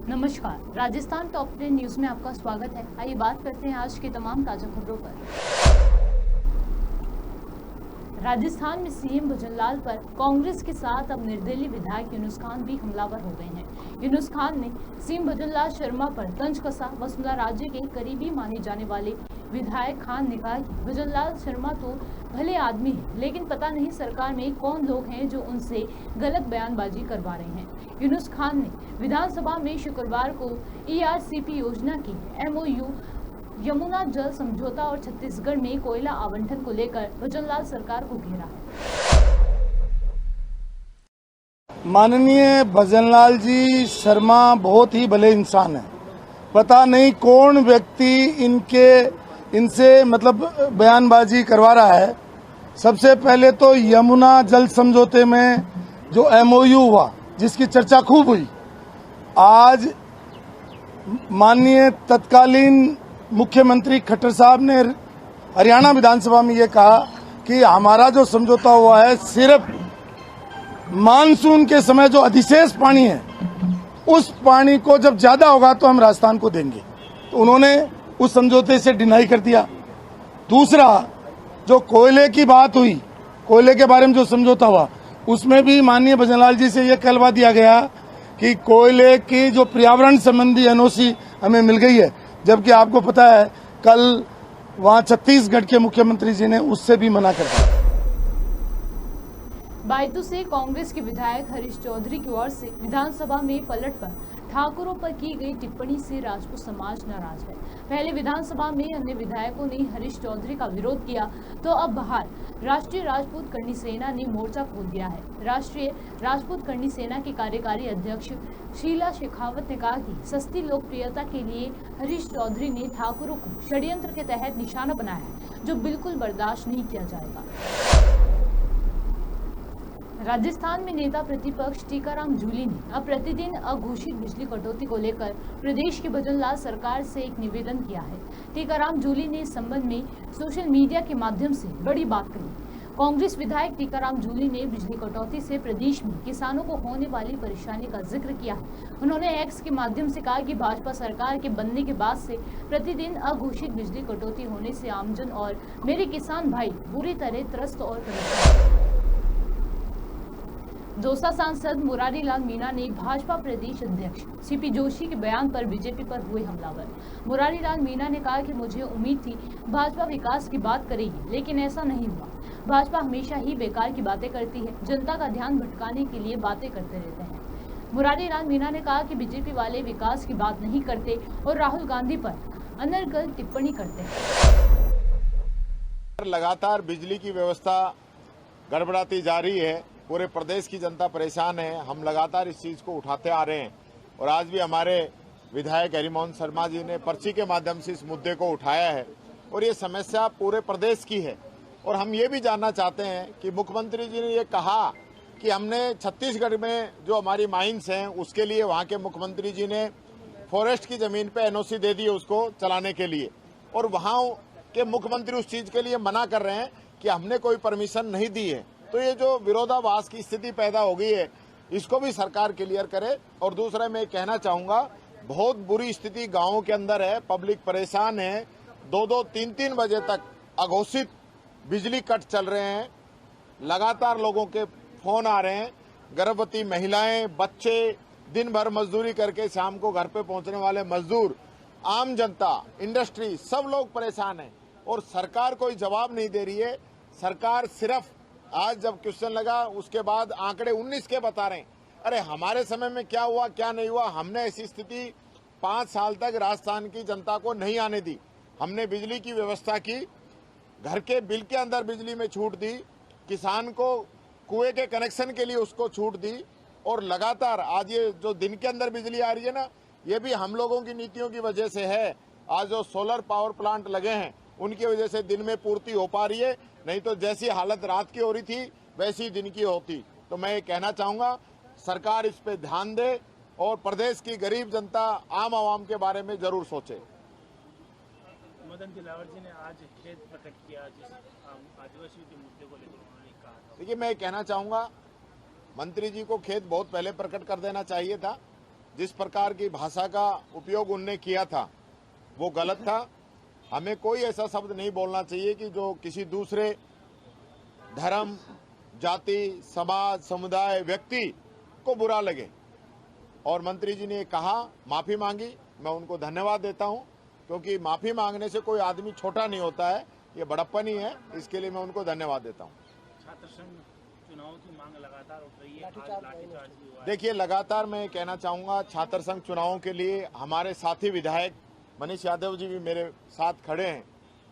नमस्कार, Rajasthan top 10 news में आपका स्वागत है। आइए बात करते हैं आज की तमाम ताजा खबरों पर। राजस्थान में सीएम भजनलाल पर कांग्रेस के साथ अब निर्दलीय विधायक यूनुस खान भी हमलावर हो गए हैं। यूनुस खान ने सीएम भजनलाल शर्मा पर तंज कसा। वसुंधरा राजे के करीबी माने जाने वाले विधायक खान ने कहा कि भजनलाल शर्मा तो भले आदमी है, लेकिन पता नहीं सरकार में कौन लोग हैं जो उनसे गलत बयानबाजी करवा रहे हैं। यूनुस खान ने विधानसभा में शुक्रवार को ERCP योजना की MOU, यमुना जल समझौता और छत्तीसगढ़ में कोयला आवंटन को लेकर भजनलाल सरकार को घेरा है। माननीय भजनलाल जी शर्मा बहुत ही भले इंसान हैं। पता नहीं कौन व्यक्ति इनसे बयानबाजी करवा रहा है। सबसे पहले तो यमुना जल समझौते में जो MOU हुआ, जिसकी चर्चा खूब हुई, आज माननीय तत्कालीन मुख्यमंत्री खट्टर साहब ने हरियाणा विधानसभा में ये कहा कि हमारा जो समझौता हुआ है सिर्फ मानसून के समय जो अधिशेष पानी है उस पानी को जब ज्यादा होगा तो हम राजस्थान को देंगे। तो उन्होंने उस समझौते से डिनाई कर दिया। दूसरा, जो कोयले की बात हुई, कोयले के बारे में जो समझौता हुआ, उसमें भी माननीय भजनलाल जी से यह कहलवा दिया गया कि कोयले की जो पर्यावरण संबंधी NOC हमें मिल गई है, जबकि आपको पता है कल वहां छत्तीसगढ़ के मुख्यमंत्री जी ने उससे भी मना कर दिया। बायतू से कांग्रेस के विधायक हरीश चौधरी की ओर से विधानसभा में पलट पर ठाकुरों पर की गई टिप्पणी से राजपूत समाज नाराज है। पहले विधानसभा में अन्य विधायकों ने हरीश चौधरी का विरोध किया तो अब बाहर राष्ट्रीय राजपूत करणी सेना ने मोर्चा खोल दिया है। राष्ट्रीय राजपूत करणी सेना की कार्यकारी अध्यक्ष शीला शेखावत ने कहा कि सस्ती लोकप्रियता के लिए हरीश चौधरी ने ठाकुरों को षड्यंत्र के तहत निशाना बनाया है, जो बिल्कुल बर्दाश्त नहीं किया जाएगा। राजस्थान में नेता प्रतिपक्ष टीकाराम जूली ने अब प्रतिदिन अघोषित बिजली कटौती को लेकर प्रदेश की भजनलाल सरकार से एक निवेदन किया है। टीकाराम जूली ने इस संबंध में सोशल मीडिया के माध्यम से बड़ी बात कही। कांग्रेस विधायक टीकाराम जूली ने बिजली कटौती से प्रदेश में किसानों को होने वाली परेशानी का जिक्र किया है। उन्होंने एक्स के माध्यम से कहा कि भाजपा सरकार के बनने के बाद से प्रतिदिन अघोषित बिजली कटौती होने से आमजन और मेरे किसान भाई बुरी तरह त्रस्त और परेशान। दौसा सांसद मुरारी लाल मीणा ने भाजपा प्रदेश अध्यक्ष CP जोशी के बयान पर बीजेपी पर हुए हमलावर। मुरारी लाल मीणा ने कहा कि मुझे उम्मीद थी भाजपा विकास की बात करेगी, लेकिन ऐसा नहीं हुआ। भाजपा हमेशा ही बेकार की बातें करती है, जनता का ध्यान भटकाने के लिए बातें करते रहते हैं। मुरारी लाल मीणा ने कहा कि बीजेपी वाले विकास की बात नहीं करते और राहुल गांधी पर अनर्गल टिप्पणी करते हैं। लगातार बिजली की व्यवस्था गड़बड़ाती जा रही है। पूरे प्रदेश की जनता परेशान है। हम लगातार इस चीज को उठाते आ रहे हैं और आज भी हमारे विधायक हरिमोहन शर्मा जी ने पर्ची के माध्यम से इस मुद्दे को उठाया है और ये समस्या पूरे प्रदेश की है। और हम ये भी जानना चाहते हैं कि मुख्यमंत्री जी ने ये कहा कि हमने छत्तीसगढ़ में जो हमारी माइंस हैं उसके लिए वहाँ के मुख्यमंत्री जी ने फॉरेस्ट की जमीन पे NOC दे दी उसको चलाने के लिए, और वहाँ के मुख्यमंत्री उस चीज के लिए मना कर रहे हैं कि हमने कोई परमिशन नहीं दी है। तो ये जो विरोधाभास की स्थिति पैदा हो गई है, इसको भी सरकार क्लियर करे। और दूसरा मैं कहना चाहूंगा, बहुत बुरी स्थिति गांवों के अंदर है, पब्लिक परेशान है। 2-2, 3-3 बजे तक अघोषित बिजली कट चल रहे हैं। लगातार लोगों के फोन आ रहे हैं। गर्भवती महिलाएं, बच्चे, दिन भर मजदूरी करके शाम को घर पे पहुंचने वाले मजदूर, आम जनता, इंडस्ट्री, सब लोग परेशान हैं और सरकार कोई जवाब नहीं दे रही है। सरकार सिर्फ आज जब क्वेश्चन लगा उसके बाद आंकड़े 19 के बता रहे हैं। अरे हमारे समय में क्या हुआ क्या नहीं हुआ, हमने ऐसी स्थिति 5 साल तक राजस्थान की जनता को नहीं आने दी। हमने बिजली की व्यवस्था की, घर के बिल के अंदर बिजली में छूट दी, किसान को कुएं के कनेक्शन के लिए उसको छूट दी, और लगातार आज ये जो दिन के अंदर बिजली आ रही है ना, ये भी हम लोगों की नीतियों की वजह से है। आज जो सोलर पावर प्लांट लगे हैं उनकी वजह से दिन में पूर्ति हो पा रही है, नहीं तो जैसी हालत रात की हो रही थी वैसी दिन की होती। तो मैं ये कहना चाहूंगा, सरकार इस पे ध्यान दे और प्रदेश की गरीब जनता, आम आवाम के बारे में जरूर सोचे। मदन दिलावर जी ने आज खेद प्रकट किया जिस आदिवासी के मुद्दे को लेकर उन्होंने कहा। देखिए, मैं कहना चाहूंगा, मंत्री जी को खेद बहुत पहले प्रकट कर देना चाहिए था। जिस प्रकार की भाषा का उपयोग उनने किया था वो गलत था। हमें कोई ऐसा शब्द नहीं बोलना चाहिए कि जो किसी दूसरे धर्म, जाति, समाज, समुदाय, व्यक्ति को बुरा लगे। और मंत्री जी ने कहा, माफी मांगी, मैं उनको धन्यवाद देता हूं, क्योंकि माफी मांगने से कोई आदमी छोटा नहीं होता है, ये बड़प्पन ही है। इसके लिए मैं उनको धन्यवाद देता हूं। छात्र संघ चुनाव की मांग लगातार उठ रही है, आज लाठीचार्ज भी हुआ है। देखिए, लगातार मैं कहना चाहूंगा, छात्र संघ चुनावों के लिए हमारे साथी विधायक मनीष यादव जी भी मेरे साथ खड़े हैं,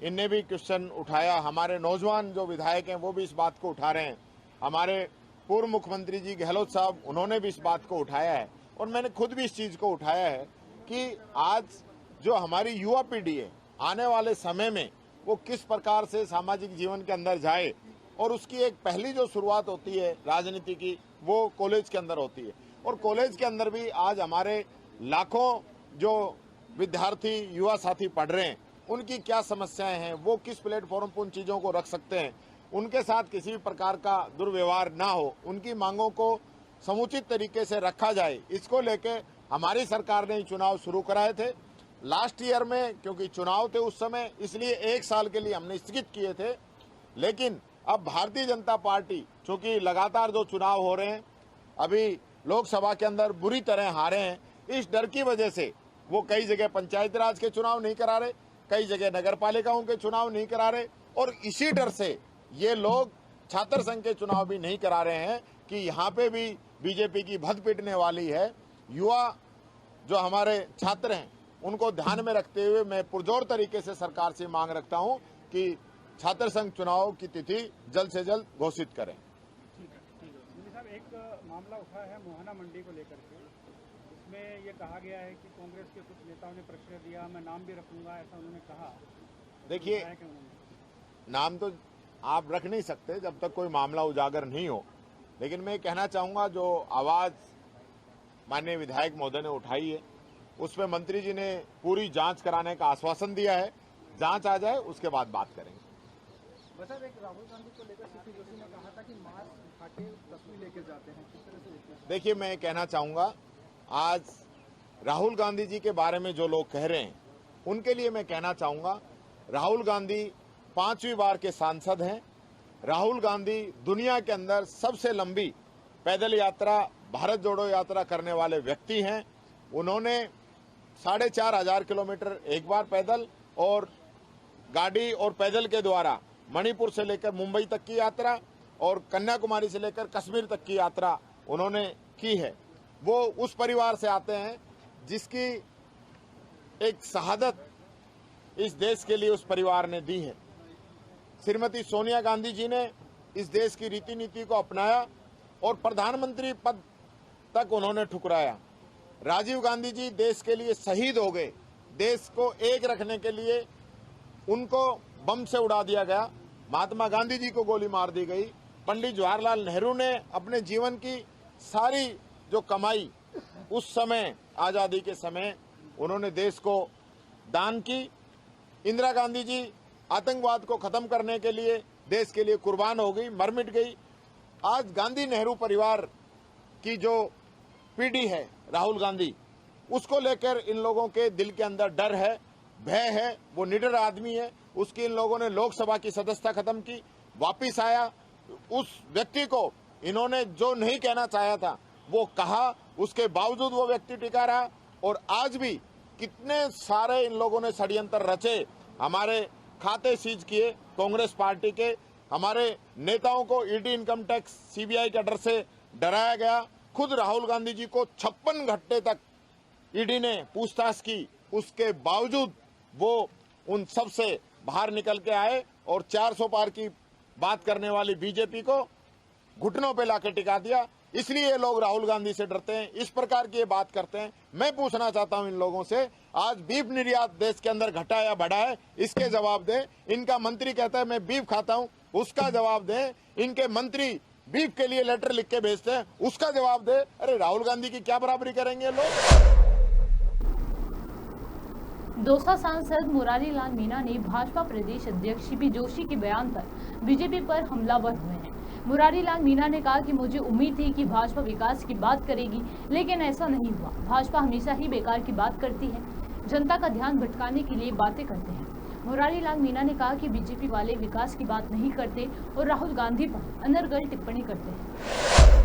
इनने भी क्वेश्चन उठाया। हमारे नौजवान जो विधायक हैं वो भी इस बात को उठा रहे हैं। हमारे पूर्व मुख्यमंत्री जी गहलोत साहब, उन्होंने भी इस बात को उठाया है, और मैंने खुद भी इस चीज को उठाया है कि आज जो हमारी युवा पीढ़ी है, आने वाले समय में वो किस प्रकार से सामाजिक जीवन के अंदर जाए, और उसकी एक पहली जो शुरुआत होती है राजनीति की, वो कॉलेज के अंदर होती है। और कॉलेज के अंदर भी आज हमारे लाखों जो विद्यार्थी, युवा साथी पढ़ रहे हैं, उनकी क्या समस्याएं हैं, वो किस प्लेटफॉर्म पर उन चीजों को रख सकते हैं, उनके साथ किसी भी प्रकार का दुर्व्यवहार ना हो, उनकी मांगों को समुचित तरीके से रखा जाए, इसको लेके हमारी सरकार ने चुनाव शुरू कराए थे। लास्ट ईयर में क्योंकि चुनाव थे उस समय, इसलिए 1 साल के लिए हमने स्थगित किए थे। लेकिन अब भारतीय जनता पार्टी, चूंकि लगातार जो चुनाव हो रहे हैं, अभी लोकसभा के अंदर बुरी तरह हारे हैं, इस डर की वजह से वो कई जगह पंचायत राज के चुनाव नहीं करा रहे, कई जगह नगर पालिकाओं के चुनाव नहीं करा रहे, और इसी डर से ये लोग छात्र संघ के चुनाव भी नहीं करा रहे हैं कि यहाँ पे भी बीजेपी की भद पिटने वाली है। युवा जो हमारे छात्र हैं, उनको ध्यान में रखते हुए मैं पुरजोर तरीके से सरकार से मांग रखता हूं कि छात्र संघ चुनाव की तिथि जल्द से जल्द घोषित करें। मोदी साहब, एक मामला उठा है मोहना मंडी को लेकर के, इसमें ये कहा गया है कि कांग्रेस के कुछ नेताओं ने प्रेशर दिया, मैं नाम भी रखूंगा, ऐसा उन्होंने कहा। देखिए, नाम तो आप रख नहीं सकते जब तक कोई मामला उजागर नहीं हो, लेकिन मैं कहना चाहूंगा जो आवाज माननीय विधायक महोदय ने उठाई है, उसमें मंत्री जी ने पूरी जांच कराने का आश्वासन दिया है। जांच आ जाए उसके बाद बात करेंगे। बता दें, राहुल गांधी को लेकर सीपी जोशी ने कहा था कि मास्क उठा के तस्वीर लेके जाते हैं, किस तरह से देखते हैं? देखिए, मैं कहना चाहूंगा, आज राहुल गांधी जी के बारे में जो लोग कह रहे हैं, उनके लिए मैं कहना चाहूंगा, राहुल गांधी 5वीं बार के सांसद हैं। राहुल गांधी दुनिया के अंदर सबसे लंबी पैदल यात्रा, भारत जोड़ो यात्रा करने वाले व्यक्ति हैं। उन्होंने 4,500 किलोमीटर एक बार पैदल और गाड़ी और पैदल के द्वारा मणिपुर से लेकर मुंबई तक की यात्रा और कन्याकुमारी से लेकर कश्मीर तक की यात्रा उन्होंने की है। वो उस परिवार से आते हैं जिसकी एक शहादत इस देश के लिए उस परिवार ने दी है। श्रीमती सोनिया गांधी जी ने इस देश की रीति नीति को अपनाया और प्रधानमंत्री पद तक उन्होंने ठुकराया। राजीव गांधी जी देश के लिए शहीद हो गए। देश को एक रखने के लिए उनको बम से उड़ा दिया गया। महात्मा गांधी जी को गोली मार दी गई। पंडित जवाहरलाल नेहरू ने अपने जीवन की सारी जो कमाई उस समय आजादी के समय उन्होंने देश को दान की। इंदिरा गांधी जी आतंकवाद को खत्म करने के लिए देश के लिए कुर्बान हो गई, मर मिट गई। आज गांधी नेहरू परिवार की जो पीढ़ी है राहुल गांधी, उसको लेकर इन लोगों के दिल के अंदर डर है, भय है। वो निडर आदमी है, उसकी इन लोगों ने लोकसभा की सदस्यता खत्म की, वापिस आया। उस व्यक्ति को इन्होंने जो नहीं कहना चाहा था वो कहा, उसके बावजूद वो व्यक्ति टिका रहा। और आज भी कितने सारे इन लोगों ने षड्यंत्र रचे, हमारे खाते सीज किए कांग्रेस पार्टी के, हमारे नेताओं को ईडी, इनकम टैक्स, सीबीआई के डर से डराया गया। खुद राहुल गांधी जी को 56 घंटे तक ईडी ने पूछताछ की, उसके बावजूद वो उन सब से बाहर निकल के आए और 400 पार की बात करने वाली बीजेपी को घुटनों पे लाके टिका दिया। इसलिए ये लोग राहुल गांधी से डरते हैं, इस प्रकार की ये बात करते हैं। मैं पूछना चाहता हूं इन लोगों से, आज बीफ निर्यात देश के अंदर घटा या बढ़ा है, इसके जवाब दें। इनका मंत्री कहता है मैं बीफ खाता हूं, उसका जवाब दें। इनके मंत्री बीफ के लिए लेटर लिख के भेजते हैं, उसका जवाब दे। अरे राहुल गांधी की क्या बराबरी करेंगे लोग। दौसा सांसद मुरारी लाल मीणा ने भाजपा प्रदेश अध्यक्ष सीपी जोशी के बयान पर बीजेपी पर हमलावर हुए हैं। मुरारी लाल मीणा ने कहा कि मुझे उम्मीद थी कि भाजपा विकास की बात करेगी, लेकिन ऐसा नहीं हुआ। भाजपा हमेशा ही बेकार की बात करती है, जनता का ध्यान भटकाने के लिए बातें करते हैं। मुरारी लाल मीणा ने कहा कि बीजेपी वाले विकास की बात नहीं करते और राहुल गांधी पर अनर्गल टिप्पणी करते हैं।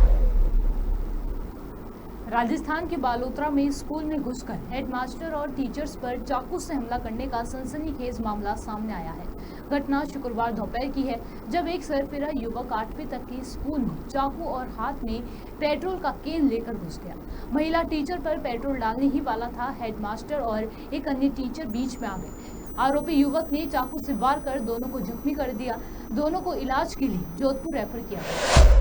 राजस्थान के बालोतरा में स्कूल में घुसकर हेडमास्टर और टीचर्स पर चाकू से हमला करने का सनसनीखेज मामला सामने आया है। घटना शुक्रवार दोपहर की है, जब एक सरफिरा युवक 8वीं तक के स्कूल में चाकू और हाथ में पेट्रोल का केन लेकर घुस गया। महिला टीचर पर पेट्रोल डालने ही वाला था। हेडमास्टर और एक अन्य टीचर बीच में आ गए। आरोपी युवक ने चाकू से वार कर दोनों को जख्मी कर दिया। दोनों को इलाज के लिए जोधपुर रेफर किया गया।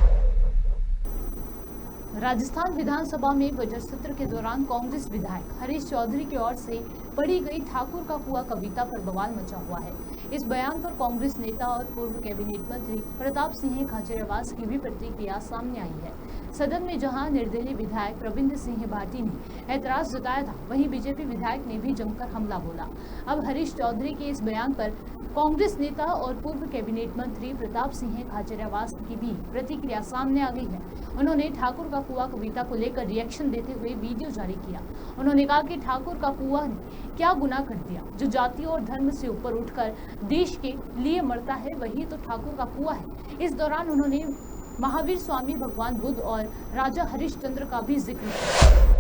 राजस्थान विधानसभा में बजट सत्र के दौरान कांग्रेस विधायक हरीश चौधरी की ओर से पढ़ी गई ठाकुर का कुआं कविता पर बवाल मचा हुआ है। इस बयान पर कांग्रेस नेता और पूर्व कैबिनेट मंत्री प्रताप सिंह खाचरियावास की भी प्रतिक्रिया सामने आई है। सदन में जहां निर्दलीय विधायक प्रविंदर सिंह भाटी ने ऐतराज जताया था, वहीं बीजेपी विधायक ने भी जमकर हमला बोला। अब हरीश चौधरी के इस बयान पर कांग्रेस नेता और पूर्व कैबिनेट मंत्री प्रताप सिंह खाचरियावास की भी प्रतिक्रिया सामने आ गई है। उन्होंने ठाकुर का कुआं कविता को लेकर रिएक्शन देते हुए वीडियो जारी किया। उन्होंने कहा कि ठाकुर का कुआं ने क्या गुनाह कर दिया, जो जाति और धर्म से ऊपर उठकर देश के लिए मरता है, वही तो ठाकुर का कुआं है। इस दौरान उन्होंने महावीर स्वामी, भगवान बुद्ध और राजा हरिश्चंद्र का भी जिक्र किया।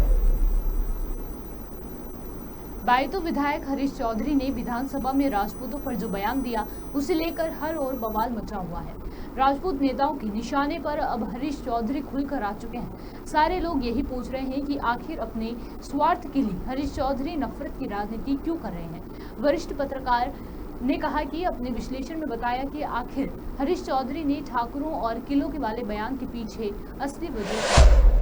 बायतू विधायक हरीश चौधरी ने विधानसभा में राजपूतों पर जो बयान दिया, उसे लेकर हर ओर बवाल मचा हुआ है। राजपूत नेताओं के निशाने पर अब हरीश चौधरी खुलकर आ चुके हैं। सारे लोग यही पूछ रहे हैं कि आखिर अपने स्वार्थ के लिए हरीश चौधरी नफरत की राजनीति क्यों कर रहे हैं। वरिष्ठ पत्रकार ने कहा कि अपने विश्लेषण में बताया कि आखिर हरीश चौधरी ने ठाकुरों और किलों के वाले बयान के पीछे असली वजह।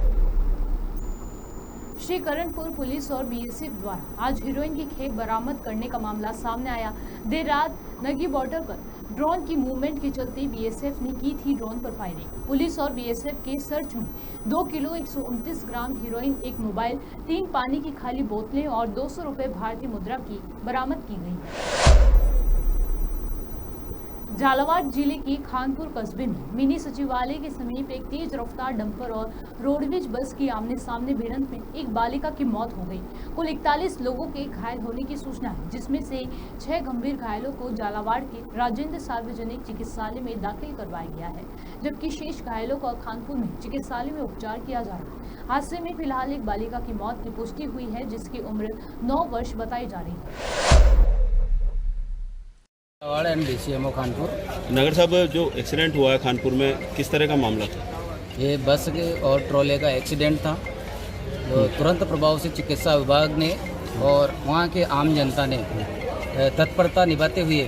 श्री करणपुर पुलिस और बीएसएफ द्वारा आज हीरोइन की खेप बरामद करने का मामला सामने आया। देर रात नगी बॉर्डर पर ड्रोन की मूवमेंट के चलते बीएसएफ ने की थी ड्रोन पर फायरिंग। पुलिस और बीएसएफ के सर्च में 2 किलो 129 ग्राम हीरोइन, एक मोबाइल, 3 पानी की खाली बोतलें और 200 रुपए भारतीय मुद्रा की बरामद की गई है। झालावाड़ जिले के खानपुर कस्बे में मिनी सचिवालय के समीप एक तेज रफ्तार डंपर और रोडवेज बस की आमने सामने भिड़ंत में एक बालिका की मौत हो गई। कुल 41 लोगों के घायल होने की सूचना है, जिसमें से 6 गंभीर घायलों को झालावाड़ के राजेंद्र सार्वजनिक चिकित्सालय में दाखिल करवाया गया है, जबकि शेष घायलों को खानपुर में चिकित्सालय में उपचार किया जा रहा है। हादसे में फिलहाल एक बालिका की मौत की पुष्टि हुई है, जिसकी उम्र 9 वर्ष बताई जा रही है। DCMO खानपुर। नगर साहब, जो एक्सीडेंट हुआ है खानपुर में, किस तरह का मामला था? ये बस के और ट्रोले का एक्सीडेंट था, जो तुरंत प्रभाव से चिकित्सा विभाग ने और वहाँ के आम जनता ने तत्परता निभाते हुए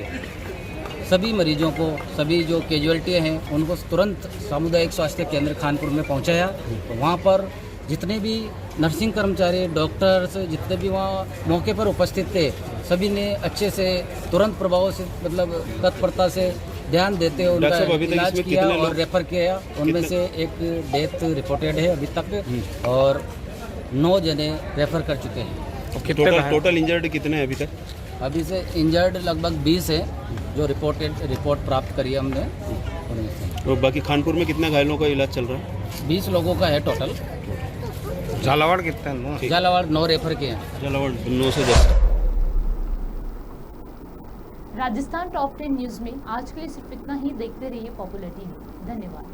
सभी मरीजों को, सभी जो कैजुअल्टी हैं उनको तुरंत सामुदायिक स्वास्थ्य केंद्र खानपुर में पहुँचाया। तो वहाँ पर जितने भी नर्सिंग कर्मचारी, डॉक्टर्स, जितने भी वहाँ मौके पर उपस्थित थे, सभी ने अच्छे से तुरंत प्रभाव से, मतलब तत्परता से ध्यान देते हुए उनका इलाज किया और रेफर किया। उनमें से एक डेथ रिपोर्टेड है अभी तक और 9 जने रेफर कर चुके हैं। टोटल इंजर्ड कितने हैं अभी तक? अभी से इंजर्ड लगभग 20 है, जो रिपोर्ट प्राप्त करी है हमने उनमें से। और बाकी खानपुर में कितने घायलों का इलाज चल रहा है? 20 लोगों का है टोटल। झालावाड़ कितने? झालावाड़ 9 रेफर किए हैं। झालावाड़ 9 से 10। राजस्थान टॉप 10 न्यूज में आज के लिए सिर्फ इतना ही। देखते रहिए पॉपुलर टीवी। धन्यवाद।